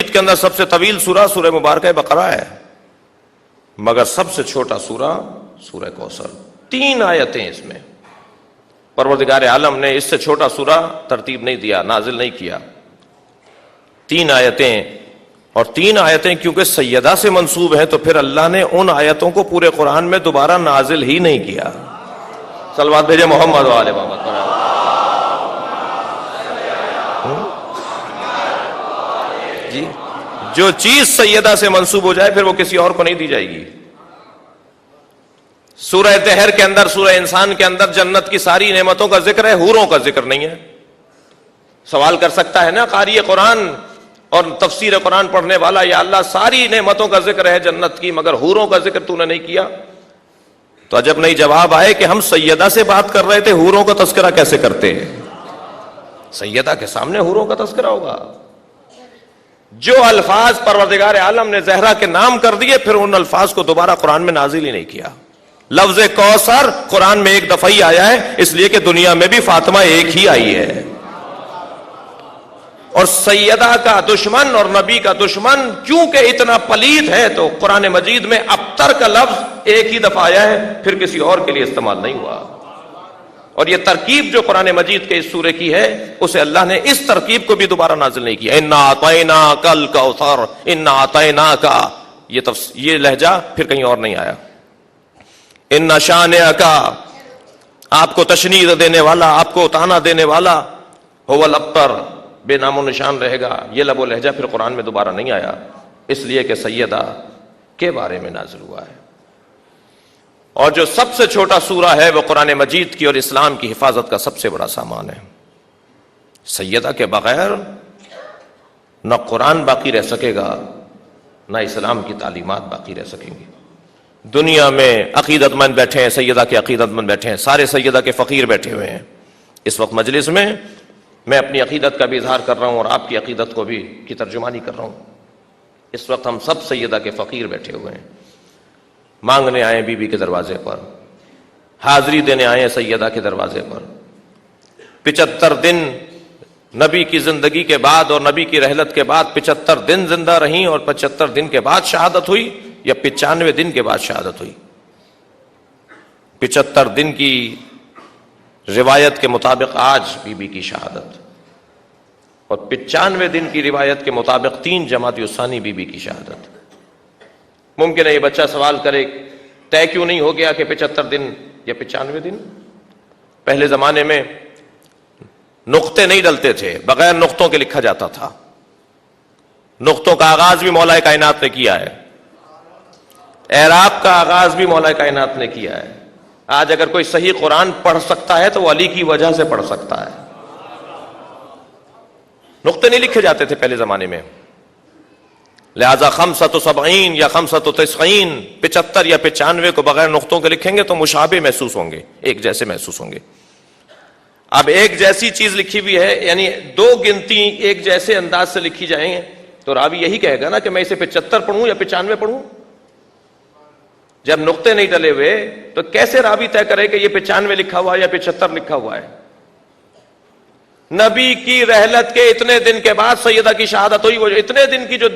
مجید کے اندر سب سے طویل سورہ سورہ مبارکہ بقرہ ہے، مگر سب سے چھوٹا سورہ سورہ کوثر، 3 آیتیں اس میں۔ پروردگار عالم نے اس سے چھوٹا سورہ ترتیب نہیں دیا، نازل نہیں کیا، 3 آیتیں، اور 3 آیتیں کیونکہ سیدہ سے منسوب ہیں تو پھر اللہ نے ان آیتوں کو پورے قرآن میں دوبارہ نازل ہی نہیں کیا۔ صلوات بھیجے محمد و آل محمد پر۔ جی، جو چیز سیدہ سے منسوب ہو جائے پھر وہ کسی اور کو نہیں دی جائے گی۔ سورہ دہر کے اندر، سورہ انسان کے اندر جنت کی ساری نعمتوں کا ذکر ہے، حوروں کا ذکر نہیں ہے۔ سوال کر سکتا ہے نا قاری قرآن اور تفسیر قرآن پڑھنے والا، یا اللہ ساری نعمتوں کا ذکر ہے جنت کی مگر حوروں کا ذکر تو نے نہیں کیا؟ تو عجب نہیں جواب آئے کہ ہم سیدہ سے بات کر رہے تھے، حوروں کا تذکرہ کیسے کرتے ہیں؟ سیدہ کے سامنے حوروں کا تذکرہ ہوگا؟ جو الفاظ پروردگار عالم نے زہرا کے نام کر دیے پھر ان الفاظ کو دوبارہ قرآن میں نازل ہی نہیں کیا۔ لفظ کوثر قرآن میں ایک دفعہ ہی آیا ہے، اس لیے کہ دنیا میں بھی فاطمہ ایک ہی آئی ہے۔ اور سیدہ کا دشمن اور نبی کا دشمن کیونکہ اتنا پلید ہے تو قرآن مجید میں ابتر کا لفظ ایک ہی دفعہ آیا ہے، پھر کسی اور کے لیے استعمال نہیں ہوا۔ اور یہ ترکیب جو قرآن مجید کے اس سورے کی ہے اسے اللہ نے اس ترکیب کو بھی دوبارہ نازل نہیں کیا۔ اِنَّا أَعْطَيْنَاكَ الْكَوْثَرَ اِنَّا أَعْطَيْنَاكَ، یہ لہجہ پھر کہیں اور نہیں آیا۔ اِنَّ شَانِئَكَ، آپ کو تشنیع دینے والا، آپ کو تانا دینے والا، هُوَ الْأَبْتَرُ، بے نام و نشان رہے گا۔ یہ لب و لہجہ پھر قرآن میں دوبارہ نہیں آیا، اس لیے کہ سیدہ کے بارے میں نازل ہوا ہے۔ اور جو سب سے چھوٹا سورہ ہے وہ قرآن مجید کی اور اسلام کی حفاظت کا سب سے بڑا سامان ہے۔ سیدہ کے بغیر نہ قرآن باقی رہ سکے گا، نہ اسلام کی تعلیمات باقی رہ سکیں گی۔ دنیا میں عقیدت مند بیٹھے ہیں، سیدہ کے عقیدت مند بیٹھے ہیں، سارے سیدہ کے فقیر بیٹھے ہوئے ہیں۔ اس وقت مجلس میں اپنی عقیدت کا بھی اظہار کر رہا ہوں اور آپ کی عقیدت کو بھی کی ترجمانی کر رہا ہوں۔ اس وقت ہم سب سیدہ کے فقیر بیٹھے ہوئے ہیں، مانگنے آئے بی بی کے دروازے پر، حاضری دینے آئے سیدہ کے دروازے پر۔ 75 دن نبی کی زندگی کے بعد اور نبی کی رحلت کے بعد 75 دن زندہ رہیں اور 75 دن کے بعد شہادت ہوئی، یا 95 دن کے بعد شہادت ہوئی؟ 75 دن کی روایت کے مطابق آج بی بی کی شہادت، اور 95 دن کی روایت کے مطابق 3 جمادی الثانی بی بی کی شہادت۔ ممکن ہے یہ بچہ سوال کرے طے کیوں نہیں ہو گیا کہ 75 دن یا 95 دن؟ پہلے زمانے میں نقطے نہیں ڈلتے تھے، بغیر نقطوں کے لکھا جاتا تھا۔ نقطوں کا آغاز بھی مولا کائنات نے کیا ہے، اعراب کا آغاز بھی مولا کائنات نے کیا ہے۔ آج اگر کوئی صحیح قرآن پڑھ سکتا ہے تو وہ علی کی وجہ سے پڑھ سکتا ہے۔ نقطے نہیں لکھے جاتے تھے پہلے زمانے میں، لہذا 75 یا 95 75 یا 95 کو بغیر نقطوں کے لکھیں گے تو مشابہ محسوس ہوں گے، ایک جیسے محسوس ہوں گے۔ اب ایک جیسی چیز لکھی ہوئی ہے، یعنی 2 گنتی ایک جیسے انداز سے لکھی جائیں گے تو راوی یہی کہے گا نا کہ میں اسے 75 پڑھوں یا 95 پڑھوں۔ جب نقطے نہیں ڈلے ہوئے تو کیسے راوی طے کرے کہ یہ 95 لکھا ہوا ہے یا 75 لکھا ہوا ہے؟ نبی کی رحلت کے اتنے دن کے بعد سیدہ کی شہادت ہوئی، وہ اتنے دن کی جو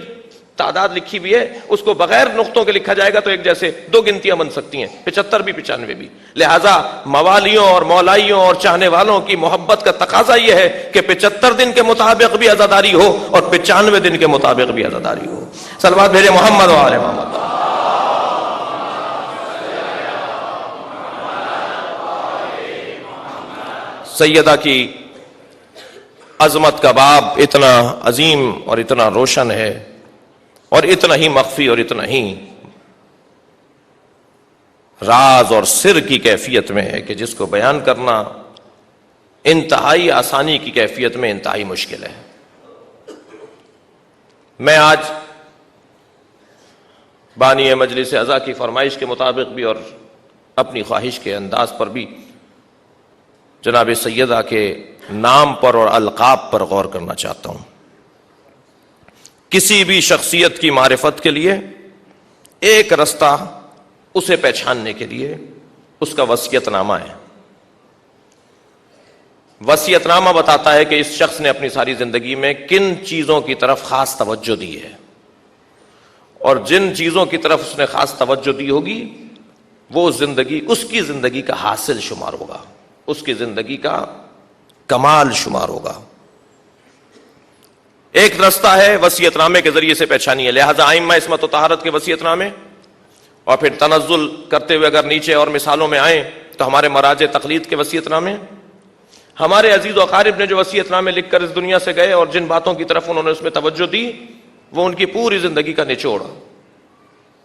تعداد لکھی ہوئی ہے اس کو بغیر نقطوں کے لکھا جائے گا تو ایک جیسے 2 گنتیاں بن سکتی ہیں، 75 بھی 95 بھی۔ لہذا موالیوں اور مولائیوں اور چاہنے والوں کی محبت کا تقاضا یہ ہے کہ 75 دن کے مطابق بھی عزاداری ہو اور 95 دن کے مطابق بھی عزاداری ہو۔ صلوات بھیجے محمد و آل محمد۔ سیدہ کی عظمت کا باب اتنا عظیم اور اتنا روشن ہے اور اتنا ہی مخفی اور اتنا ہی راز اور سر کی کیفیت میں ہے کہ جس کو بیان کرنا انتہائی آسانی کی کیفیت میں انتہائی مشکل ہے۔ میں آج بانی مجلس اعضا کی فرمائش کے مطابق بھی اور اپنی خواہش کے انداز پر بھی جناب سیدہ کے نام پر اور القاب پر غور کرنا چاہتا ہوں۔ کسی بھی شخصیت کی معرفت کے لیے ایک رستہ اسے پہچاننے کے لیے اس کا وصیت نامہ ہے۔ وصیت نامہ بتاتا ہے کہ اس شخص نے اپنی ساری زندگی میں کن چیزوں کی طرف خاص توجہ دی ہے، اور جن چیزوں کی طرف اس نے خاص توجہ دی ہوگی وہ زندگی اس کی زندگی کا حاصل شمار ہوگا، اس کی زندگی کا کمال شمار ہوگا۔ ایک رستہ ہے وصیت نامے کے ذریعے سے پہچانی ہے، لہذا ائمہ عصمت و طہارت کے وصیت نامے، اور پھر تنزل کرتے ہوئے اگر نیچے اور مثالوں میں آئیں تو ہمارے مراجع تقلید کے وصیت نامے، ہمارے عزیز و اقارب نے جو وصیت نامے لکھ کر اس دنیا سے گئے اور جن باتوں کی طرف انہوں نے اس میں توجہ دی وہ ان کی پوری زندگی کا نچوڑ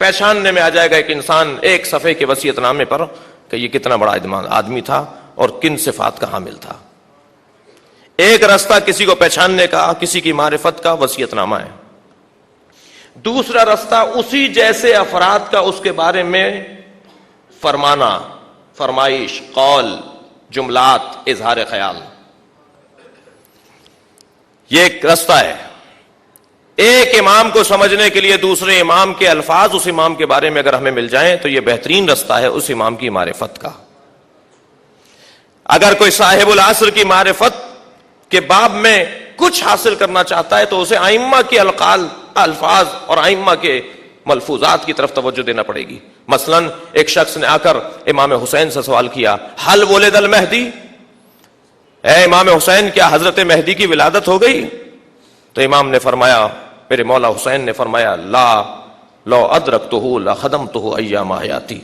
پہچاننے میں آ جائے گا ایک انسان ایک صفحے کے وصیت نامے پر کہ یہ کتنا بڑا آدمی تھا اور کن صفات کا حامل تھا۔ ایک رستہ کسی کو پہچاننے کا، کسی کی معرفت کا وصیت نامہ ہے۔ دوسرا رستہ اسی جیسے افراد کا اس کے بارے میں فرمانا، فرمائش، قول، جملات، اظہار خیال، یہ ایک رستہ ہے۔ ایک امام کو سمجھنے کے لیے دوسرے امام کے الفاظ اس امام کے بارے میں اگر ہمیں مل جائیں تو یہ بہترین رستہ ہے اس امام کی معرفت کا۔ اگر کوئی صاحب العصر کی معرفت کے باب میں کچھ حاصل کرنا چاہتا ہے تو اسے ائمہ کے الفاظ اور ائمہ کے ملفوظات کی طرف توجہ دینا پڑے گی۔ مثلا ایک شخص نے آ کر امام حسین سے سوال کیا، حل ولد المہدی، اے امام حسین کیا حضرت مہدی کی ولادت ہو گئی؟ تو امام نے فرمایا، میرے مولا حسین نے فرمایا، لا لو ادرکتہ لخدمتہ ایام حیاتی،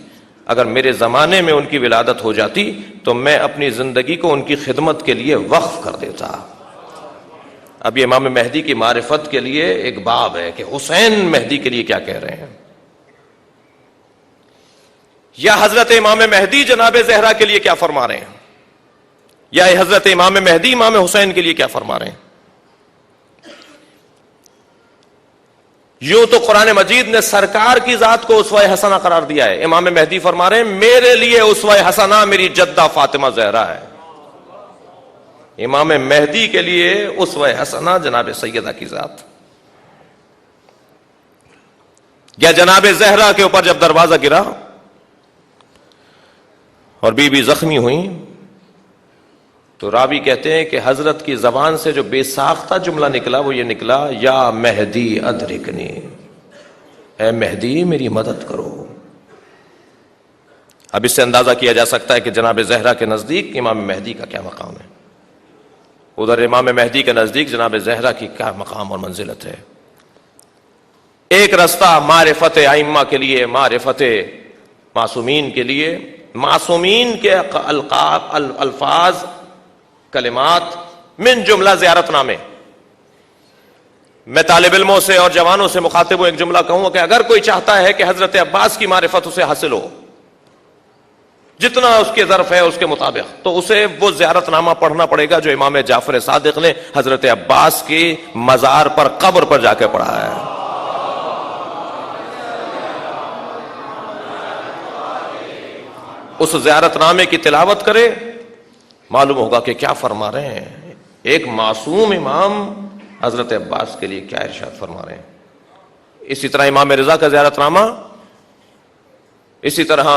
اگر میرے زمانے میں ان کی ولادت ہو جاتی تو میں اپنی زندگی کو ان کی خدمت کے لیے وقف کر دیتا۔ اب یہ امام مہدی کی معرفت کے لیے ایک باب ہے کہ حسین مہدی کے لیے کیا کہہ رہے ہیں، یا حضرت امام مہدی جناب زہرا کے لیے کیا فرما رہے ہیں، یا حضرت امام مہدی امام حسین کے لیے کیا فرما رہے ہیں۔ یوں تو قرآن مجید نے سرکار کی ذات کو اسوہ حسنہ قرار دیا ہے، امام مہدی فرما رہے ہیں میرے لیے اسوہ حسنہ میری جدہ فاطمہ زہرا ہے، امام مہدی کے لیے اسوہ حسنہ جناب سیدہ کی ذات۔ یا جناب زہرا کے اوپر جب دروازہ گرا اور بی بی زخمی ہوئیں تو راوی کہتے ہیں کہ حضرت کی زبان سے جو بے ساختہ جملہ نکلا وہ یہ نکلا، یا مہدی ادرکنی، اے مہدی میری مدد کرو۔ اب اس سے اندازہ کیا جا سکتا ہے کہ جناب زہرا کے نزدیک امام مہدی کا کیا مقام ہے، ادھر امام مہدی کے نزدیک جناب زہرا کی کیا مقام اور منزلت ہے۔ ایک رستہ معرفت ائمہ کے لیے، معرفت معصومین کے لیے، معصومین کے الفاظ، کلمات، من جملہ زیارت نامے۔ میں طالب علموں سے اور جوانوں سے مخاطب ہوں، ایک جملہ کہوں کہ اگر کوئی چاہتا ہے کہ حضرت عباس کی معرفت اسے حاصل ہو، جتنا اس کے ظرف ہے اس کے مطابق، تو اسے وہ زیارت نامہ پڑھنا پڑے گا جو امام جعفر صادق نے حضرت عباس کی مزار پر، قبر پر جا کے پڑھا ہے۔ اس زیارت نامے کی تلاوت کرے، معلوم ہوگا کہ کیا فرما رہے ہیں ایک معصوم امام حضرت عباس کے لیے کیا ارشاد فرما رہے ہیں۔ اسی طرح امام رضا کا زیارت نامہ، اسی طرح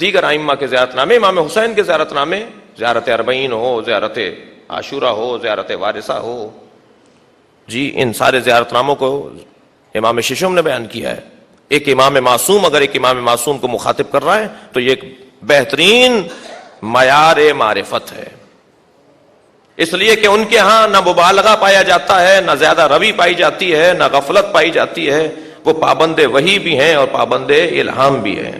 دیگر ائمہ کے زیارت نامے، امام حسین کے زیارت نامے، زیارت اربعین ہو، زیارت عاشورہ ہو، زیارت وارثہ ہو، جی ان سارے زیارت ناموں کو امام ششم نے بیان کیا ہے۔ ایک امام معصوم اگر ایک امام معصوم کو مخاطب کر رہا ہے تو یہ ایک بہترین معیار معرفت ہے، اس لیے کہ ان کے ہاں نہ مبالغہ پایا جاتا ہے، نہ زیادہ روی پائی جاتی ہے، نہ غفلت پائی جاتی ہے، وہ پابند وحی بھی ہیں اور پابند الہام بھی ہیں،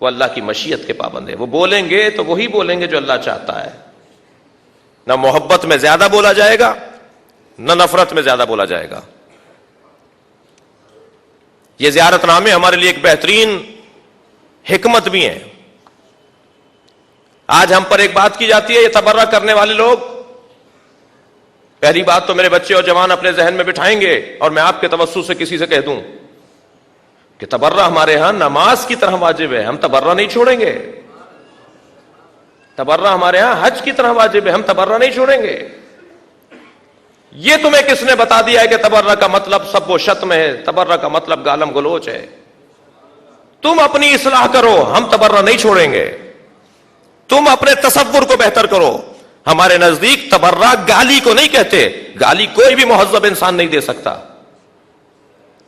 وہ اللہ کی مشیت کے پابند ہیں، وہ بولیں گے تو وہی بولیں گے جو اللہ چاہتا ہے، نہ محبت میں زیادہ بولا جائے گا نہ نفرت میں زیادہ بولا جائے گا۔ یہ زیارت نامے ہمارے لیے ایک بہترین حکمت بھی ہیں۔ آج ہم پر ایک بات کی جاتی ہے، یہ تبرہ کرنے والے لوگ، پہلی بات تو میرے بچے اور جوان اپنے ذہن میں بٹھائیں گے اور میں آپ کے توسط سے کسی سے کہہ دوں کہ تبرہ ہمارے ہاں نماز کی طرح واجب ہے، ہم تبرہ نہیں چھوڑیں گے۔ تبرہ ہمارے ہاں حج کی طرح واجب ہے، ہم تبرہ نہیں چھوڑیں گے۔ یہ تمہیں کس نے بتا دیا ہے کہ تبرہ کا مطلب سب و شتم ہے، تبرہ کا مطلب گالم گلوچ ہے؟ تم اپنی اصلاح کرو، ہم تبرہ نہیں چھوڑیں گے۔ تم اپنے تصور کو بہتر کرو، ہمارے نزدیک تبرہ گالی کو نہیں کہتے، گالی کوئی بھی مہذب انسان نہیں دے سکتا.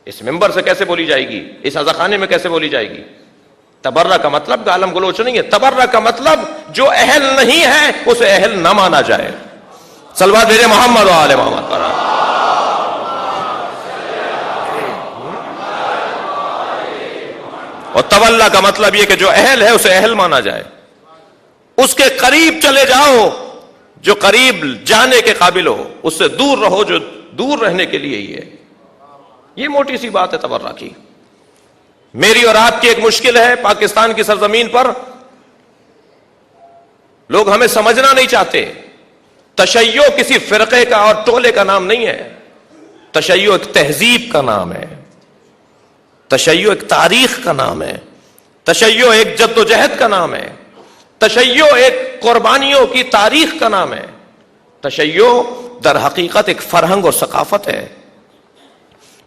اس ممبر سے کیسے بولی جائے گی، اس عزاخانے میں کیسے بولی جائے گی؟ تبرہ کا مطلب گالم گلوچ نہیں ہے، تبرہ کا مطلب جو اہل نہیں ہے اسے اہل نہ مانا جائے. صلوات بھیجے محمد و آل محمد پر. اور تولا کا مطلب یہ کہ جو اہل ہے اسے اہل مانا جائے، اس کے قریب چلے جاؤ جو قریب جانے کے قابل ہو، اس سے دور رہو جو دور رہنے کے لیے ہی ہے. یہ موٹی سی بات ہے تبرہ کی. میری اور آپ کی ایک مشکل ہے، پاکستان کی سرزمین پر لوگ ہمیں سمجھنا نہیں چاہتے. تشیع کسی فرقے کا اور ٹولے کا نام نہیں ہے، تشیع ایک تہذیب کا نام ہے، تشیع ایک تاریخ کا نام ہے، تشیع ایک جد و جہد کا نام ہے، تشیع ایک قربانیوں کی تاریخ کا نام ہے. تشیع در حقیقت ایک فرہنگ اور ثقافت ہے،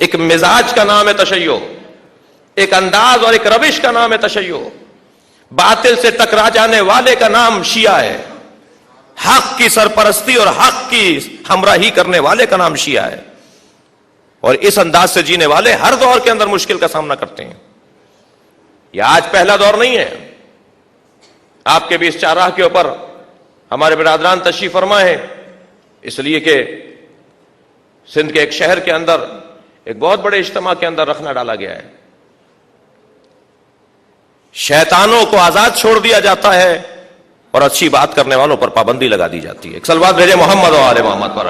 ایک مزاج کا نام ہے تشیع، ایک انداز اور ایک روش کا نام ہے تشیع. باطل سے ٹکرا جانے والے کا نام شیعہ ہے، حق کی سرپرستی اور حق کی ہمراہی کرنے والے کا نام شیعہ ہے. اور اس انداز سے جینے والے ہر دور کے اندر مشکل کا سامنا کرتے ہیں. یہ آج پہلا دور نہیں ہے. آپ کے بھی اس چارراہ کے اوپر ہمارے برادران تشریف فرما ہے، اس لیے کہ سندھ کے ایک شہر کے اندر ایک بہت بڑے اجتماع کے اندر رکھنا ڈالا گیا ہے. شیطانوں کو آزاد چھوڑ دیا جاتا ہے اور اچھی بات کرنے والوں پر پابندی لگا دی جاتی ہے. ایک صلوات بھیجے محمد و آل محمد پر.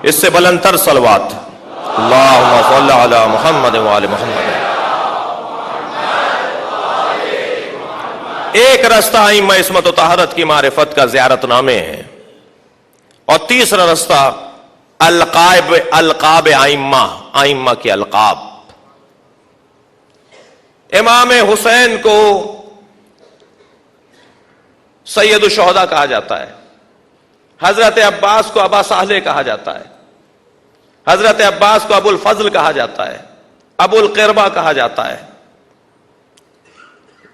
اس سے بلندتر صلوات اللہم صلی علی محمد و آل محمد. ایک رستہ ائمہ عصمت و طہارت کی معرفت کا زیارت نامے ہیں، اور تیسرا رستہ القاب ائمہ کے القاب. امام حسین کو سید الشہداء کہا جاتا ہے، حضرت عباس کو ابا صالح کہا جاتا ہے، حضرت عباس کو ابو الفضل کہا جاتا ہے، ابو القربہ کہا جاتا ہے.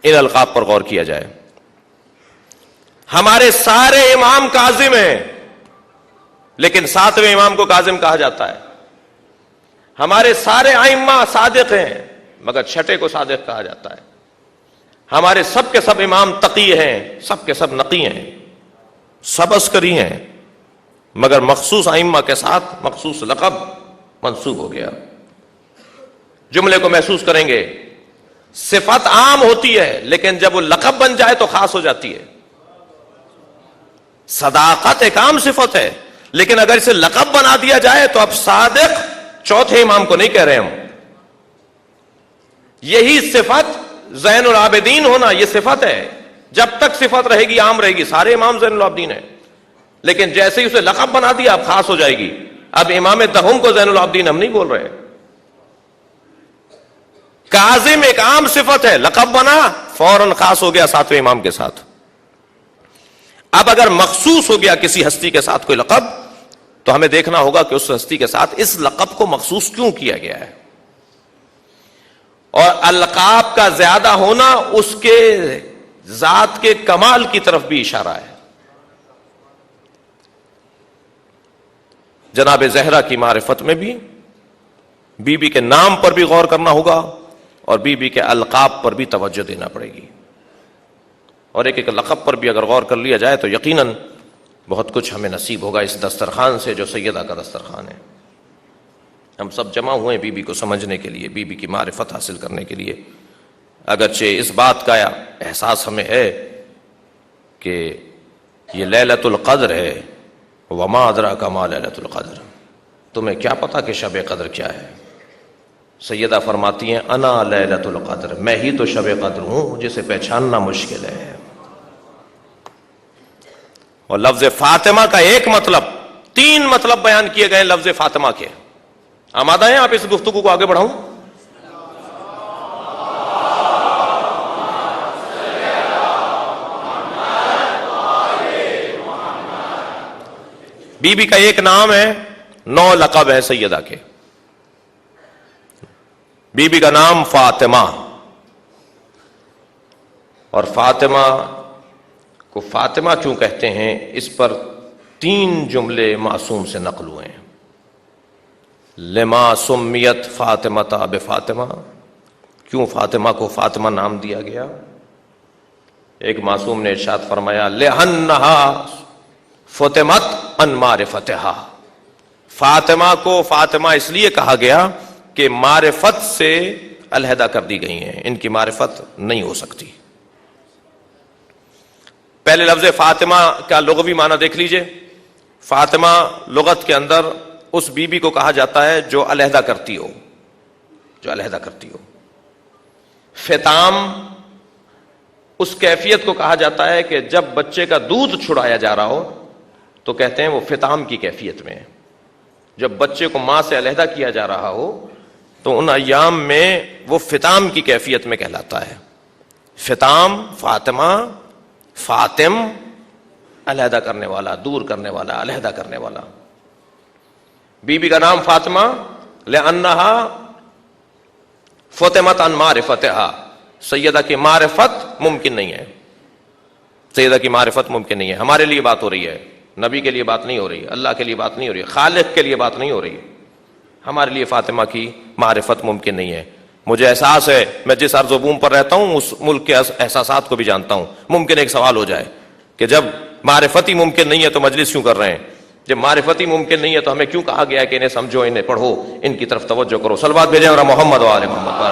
ان القاب پر غور کیا جائے. ہمارے سارے امام کاظم ہیں، لیکن ساتویں امام کو کاظم کہا جاتا ہے. ہمارے سارے ائمہ صادق ہیں، مگر چھٹے کو صادق کہا جاتا ہے. ہمارے سب کے سب امام تقی ہیں، سب کے سب نقی ہیں، سب عسکری ہیں، مگر مخصوص ائمہ کے ساتھ مخصوص لقب منسوب ہو گیا. جملے کو محسوس کریں گے، صفت عام ہوتی ہے لیکن جب وہ لقب بن جائے تو خاص ہو جاتی ہے. صداقت ایک عام صفت ہے، لیکن اگر اسے لقب بنا دیا جائے تو اب صادق چوتھے امام کو نہیں کہہ رہے ہم. یہی صفت زین العابدین ہونا، یہ صفت ہے. جب تک صفت رہے گی عام رہے گی، سارے امام زین العابدین ہیں، لیکن جیسے ہی اسے لقب بنا دیا اب خاص ہو جائے گی. اب امام دہم کو زین العابدین ہم نہیں بول رہے. کاظم ایک عام صفت ہے، لقب بنا فوراً خاص ہو گیا ساتویں امام کے ساتھ. اب اگر مخصوص ہو گیا کسی ہستی کے ساتھ کوئی لقب تو ہمیں دیکھنا ہوگا کہ اس ہستی کے ساتھ اس لقب کو مخصوص کیوں کیا گیا ہے. اور القاب کا زیادہ ہونا اس کے ذات کے کمال کی طرف بھی اشارہ ہے. جناب زہرا کی معرفت میں بھی بی بی کے نام پر بھی غور کرنا ہوگا اور بی بی کے القاب پر بھی توجہ دینا پڑے گی. اور ایک ایک لقب پر بھی اگر غور کر لیا جائے تو یقیناً بہت کچھ ہمیں نصیب ہوگا اس دسترخوان سے جو سیدہ کا دسترخوان ہے. ہم سب جمع ہوئے بی بی کو سمجھنے کے لیے، بی بی کی معرفت حاصل کرنے کے لیے. اگرچہ اس بات کا احساس ہمیں ہے کہ یہ لیلۃ القدر ہے، وما ادراک ما لیلۃ القدر، تمہیں کیا پتا کہ شب قدر کیا ہے. سیدہ فرماتی ہیں انا لیلۃ القدر، میں ہی تو شب قدر ہوں جسے پہچاننا مشکل ہے. اور لفظ فاطمہ کا ایک مطلب، 3 مطلب بیان کیے گئے لفظ فاطمہ کے. آمادہ ہیں آپ اس گفتگو کو آگے بڑھاؤں؟ بی بی کا ایک نام ہے، 9 لقب ہے سیدہ کے. بی بی کا نام فاطمہ، اور فاطمہ کو فاطمہ کیوں کہتے ہیں، اس پر 3 جملے معصوم سے نقل ہوئے ہیں۔ لما سمیت فاطمۃ بفاطمہ، کیوں فاطمہ کو فاطمہ نام دیا گیا؟ ایک معصوم نے ارشاد فرمایا لأنہا فطمت عن معرفتہا، فاطمہ کو فاطمہ اس لیے کہا گیا کہ معرفت سے علیحدہ کر دی گئی ہیں، ان کی معرفت نہیں ہو سکتی۔ پہلے لفظ فاطمہ کا لغوی معنی دیکھ لیجئے۔ فاطمہ لغت کے اندر اس بیوی کو کہا جاتا ہے جو علیحدہ کرتی ہو، جو علیحدہ کرتی ہو۔ فطام اس کیفیت کو کہا جاتا ہے کہ جب بچے کا دودھ چھڑایا جا رہا ہو تو کہتے ہیں وہ فطام کی کیفیت میں ہے۔ جب بچے کو ماں سے علیحدہ کیا جا رہا ہو تو ان ایام میں وہ فطام کی کیفیت میں کہلاتا ہے۔ فطام، فاطمہ، فاطم، علیحدہ کرنے والا، دور کرنے والا، علیحدہ کرنے والا۔ بی بی کا نام فاطمہ لأنہا فطمت عن معرفتہا، سیدہ کی معرفت ممکن نہیں ہے، سیدہ کی معرفت ممکن نہیں ہے۔ ہمارے لیے بات ہو رہی ہے، نبی کے لیے بات نہیں ہو رہی ہے، اللہ کے لیے بات نہیں ہو رہی ہے، خالق کے لیے بات نہیں ہو رہی ہے۔ ہمارے لیے فاطمہ کی معرفت ممکن نہیں ہے۔ مجھے احساس ہے، میں جس ارض و بوم پر رہتا ہوں اس ملک کے احساسات کو بھی جانتا ہوں۔ ممکن ایک سوال ہو جائے کہ جب معرفت ہی ممکن نہیں ہے تو مجلس کیوں کر رہے ہیں؟ جب معرفت ہی ممکن نہیں ہے تو ہمیں کیوں کہا گیا ہے کہ انہیں سمجھو، انہیں پڑھو، ان کی طرف توجہ کرو؟ صلوات بھیجیں اور محمد و آل محمد پر۔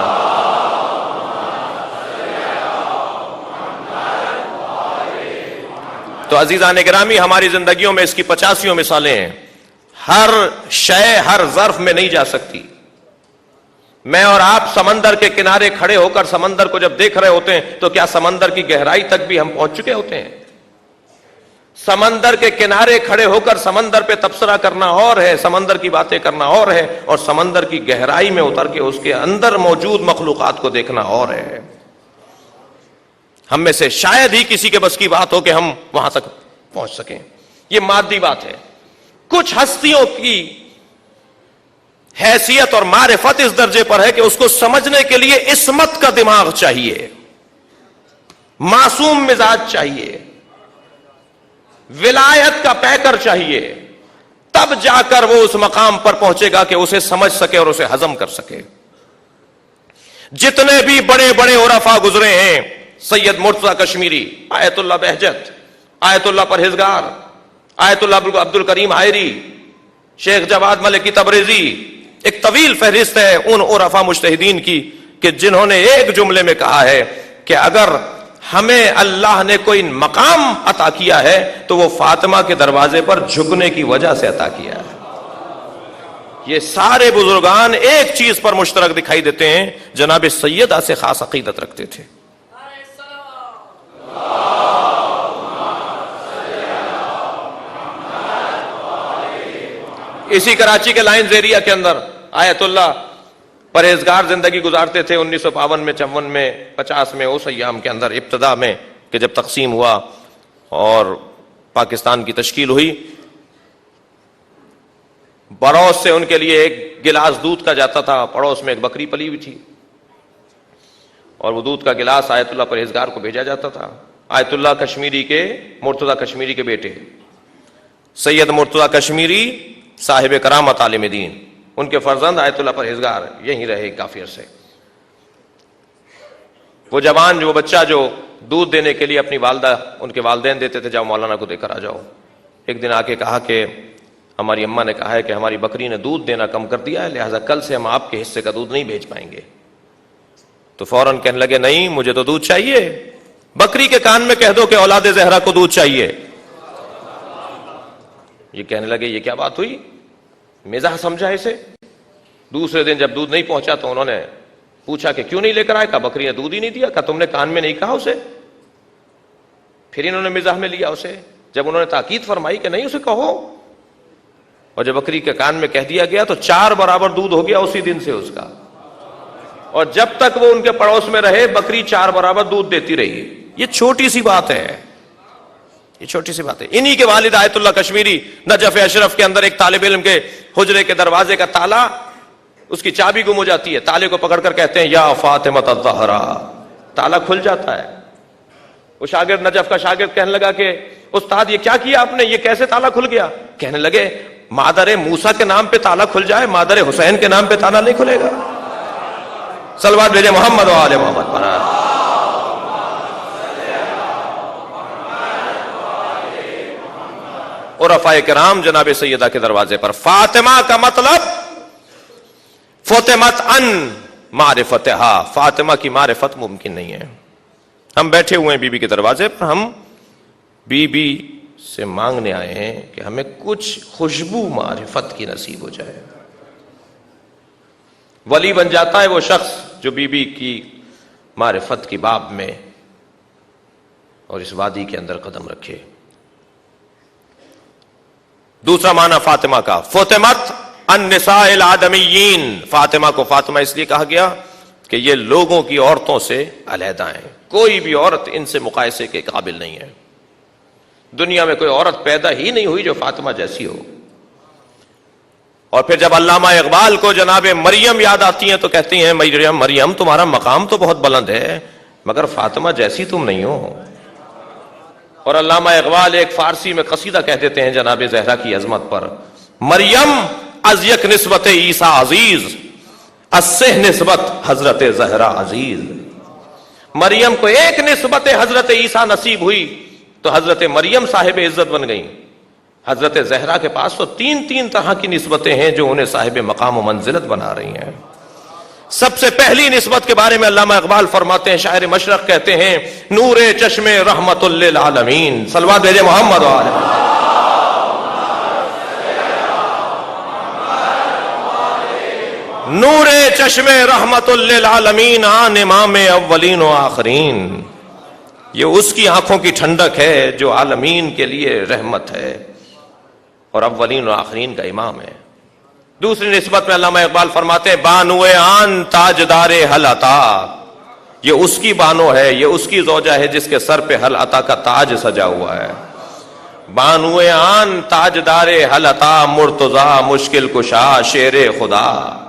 تو عزیزان گرامی، ہماری زندگیوں میں اس کی 85 مثالیں ہیں۔ ہر شے ہر ظرف میں نہیں جا سکتی۔ میں اور آپ سمندر کے کنارے کھڑے ہو کر سمندر کو جب دیکھ رہے ہوتے ہیں تو کیا سمندر کی گہرائی تک بھی ہم پہنچ چکے ہوتے ہیں؟ سمندر کے کنارے کھڑے ہو کر سمندر پہ تبصرہ کرنا اور ہے، سمندر کی باتیں کرنا اور ہے، اور سمندر کی گہرائی میں اتر کے اس کے اندر موجود مخلوقات کو دیکھنا اور ہے۔ ہم میں سے شاید ہی کسی کے بس کی بات ہو کہ ہم وہاں تک پہنچ سکیں۔ یہ مادی بات ہے۔ کچھ ہستیوں کی حیثیت اور معرفت اس درجے پر ہے کہ اس کو سمجھنے کے لیے عصمت کا دماغ چاہیے، معصوم مزاج چاہیے، ولایت کا پیکر چاہیے، تب جا کر وہ اس مقام پر پہنچے گا کہ اسے سمجھ سکے اور اسے ہضم کر سکے۔ جتنے بھی بڑے بڑے عرفاء گزرے ہیں، سید مرتضی کشمیری، آیت اللہ بہجت، آیت اللہ پرہیزگار، آیت اللہ عبد الکریم حائری، شیخ جواد ملکی تبریزی، ایک طویل فہرست ہے ان عرفاء مجتہدین کی کہ جنہوں نے ایک جملے میں کہا ہے کہ اگر ہمیں اللہ نے کوئی مقام عطا کیا ہے تو وہ فاطمہ کے دروازے پر جھکنے کی وجہ سے عطا کیا ہے۔ یہ سارے بزرگان ایک چیز پر مشترک دکھائی دیتے ہیں، جناب سیدہ سے خاص عقیدت رکھتے تھے۔ اسی کراچی کے لائن ایریا کے اندر آیت اللہ پرہیزگار زندگی گزارتے تھے 1952 میں، 54 میں، 50 میں، اس ایام کے اندر ابتدا میں کہ جب تقسیم ہوا اور پاکستان کی تشکیل ہوئی، پڑوس سے ان کے لیے ایک گلاس دودھ کا جاتا تھا، پڑوس میں ایک بکری پلی ہوئی تھی اور وہ دودھ کا گلاس آیت اللہ پرہیزگار کو بھیجا جاتا تھا۔ آیت اللہ کشمیری کے، مرتضی کشمیری کے بیٹے سید مرتضی کشمیری صاحب کرامت عالم دین، ان کے فرزند آیت اللہ پرہیزگار یہیں رہے کافی عرصے۔ وہ جوان، جو بچہ جو دودھ دینے کے لیے اپنی والدہ، ان کے والدین دیتے تھے، جاؤ مولانا کو دے کر آ جاؤ، ایک دن آ کے کہا کہ ہماری اماں نے کہا ہے کہ ہماری بکری نے دودھ دینا کم کر دیا ہے، لہٰذا کل سے ہم آپ کے حصے کا دودھ نہیں بھیج پائیں گے۔ تو فوراً کہنے لگے نہیں، مجھے تو دودھ چاہیے، بکری کے کان میں کہہ دو کہ اولاد زہرا کو دودھ چاہیے۔ یہ کہنے لگے یہ کیا بات ہوئی، مزاح سمجھا اسے۔ دوسرے دن جب دودھ نہیں پہنچا تو انہوں نے پوچھا کہ کیوں نہیں لے کر آئے؟ کہا بکری نے دودھ ہی نہیں دیا۔ کہا تم نے کان میں نہیں کہا اسے؟ پھر انہوں نے مزاح میں لیا اسے، جب انہوں نے تاکید فرمائی کہ نہیں اسے کہو، اور جب بکری کے کان میں کہہ دیا گیا تو 4 برابر دودھ ہو گیا اسی دن سے اس کا، اور جب تک وہ ان کے پڑوس میں رہے بکری 4 برابر دودھ دیتی رہی۔ یہ چھوٹی سی بات ہے، یہ چھوٹی سی بات ہے۔ انہی کے والد آیت اللہ کشمیری نجف اشرف کے اندر ایک طالب علم کے حجرے کے دروازے کا تالا، اس کی چابی گم ہو جاتی ہے، تالے کو پکڑ کر کہتے ہیں یا فاطمہ الزہرا، تالا کھل جاتا ہے، وہ شاگرد نجف کا شاگرد کہنے لگا کہ استاد یہ کیا کیا آپ نے، یہ کیسے تالا کھل گیا؟ کہنے لگے مادر موسیٰ کے نام پہ تالا کھل جائے، مادر حسین کے نام پہ تالا نہیں کھلے گا۔ صلوات بھیجے محمد و آل محمد پر۔ عرفاء کرام جناب سیدہ کے دروازے پر۔ فاطمہ کا مطلب فاطمت ان معرفتہا، فاطمہ کی معرفت ممکن نہیں ہے۔ ہم بیٹھے ہوئے ہیں بی بی کے دروازے پر، ہم بی بی سے مانگنے آئے ہیں کہ ہمیں کچھ خوشبو معرفت کی نصیب ہو جائے۔ ولی بن جاتا ہے وہ شخص جو بی بی کی معرفت کی باب میں اور اس وادی کے اندر قدم رکھے۔ دوسرا معنی فاطمہ کا، فاطمت النساء الآدمیین، فاطمہ کو فاطمہ اس لیے کہا گیا کہ یہ لوگوں کی عورتوں سے علیحدہ ہیں، کوئی بھی عورت ان سے مقایسے کے قابل نہیں ہے۔ دنیا میں کوئی عورت پیدا ہی نہیں ہوئی جو فاطمہ جیسی ہو۔ اور پھر جب علامہ اقبال کو جناب مریم یاد آتی ہیں تو کہتی ہیں مریم تمہارا مقام تو بہت بلند ہے مگر فاطمہ جیسی تم نہیں ہو۔ اور علامہ اقبال ایک فارسی میں قصیدہ کہہ دیتے ہیں جناب زہرا کی عظمت پر، مریم از یک نسبت عیسیٰ عزیز، از سہ نسبت حضرت زہرا عزیز۔ مریم کو ایک نسبت حضرت عیسیٰ نصیب ہوئی تو حضرت مریم صاحب عزت بن گئیں۔ حضرت زہرا کے پاس تو تین طرح کی نسبتیں ہیں جو انہیں صاحب مقام و منزلت بنا رہی ہیں۔ سب سے پہلی نسبت کے بارے میں علامہ اقبال فرماتے ہیں، شاعر مشرق کہتے ہیں، نور چشم رحمت للعالمین۔ صلوات بھیجے محمد و آل محمد۔ نور چشم رحمت للعالمین، آن امام اولین و آخرین۔ یہ اس کی آنکھوں کی ٹھنڈک ہے جو عالمین کے لیے رحمت ہے اور اولین و آخرین کا امام ہے۔ دوسری نسبت میں علامہ اقبال فرماتے ہیں، بانو آن تاجدار حل عطا، یہ اس کی بانو ہے، یہ اس کی زوجہ ہے جس کے سر پہ حل عطا کا تاج سجا ہوا ہے۔ بانو آن تاجدار حل عطا، مرتضی مشکل کشا شیر خدا۔